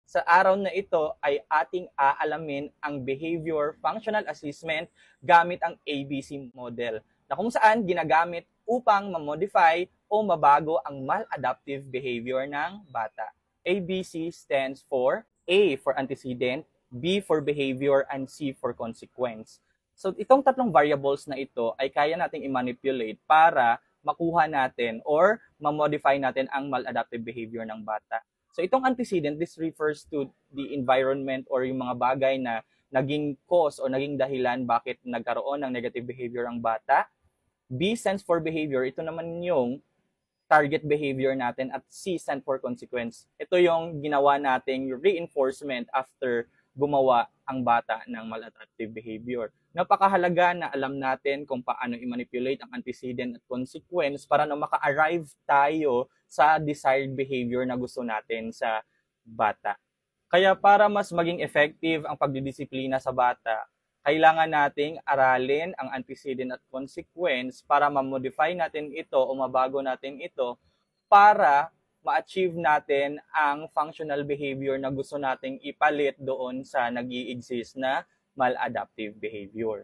Sa araw na ito ay ating aalamin ang behavior functional assessment gamit ang ABC model na kung saan ginagamit upang ma-modify o mabago ang maladaptive behavior ng bata. ABC stands for A for antecedent, B for behavior, and C for consequence. So itong tatlong variables na ito ay kaya nating i-manipulate para makuha natin or ma-modify natin ang maladaptive behavior ng bata. So itong antecedent, this refers to the environment or yung mga bagay na naging cause o naging dahilan bakit nagkaroon ng negative behavior ang bata. B stands for behavior, ito naman yung target behavior natin, at C stands for consequence. Ito yung ginawa nating reinforcement after gumawa ang bata ng maladaptive behavior. Napakahalaga na alam natin kung paano i-manipulate ang antecedent at consequence para na maka-arrive tayo sa desired behavior na gusto natin sa bata. Kaya para mas maging effective ang pagdidisiplina sa bata, kailangan nating aralin ang antecedent at consequence para ma-modify natin ito o mabago natin ito para ma-achieve natin ang functional behavior na gusto nating ipalit doon sa nag-i-exist na maladaptive behavior.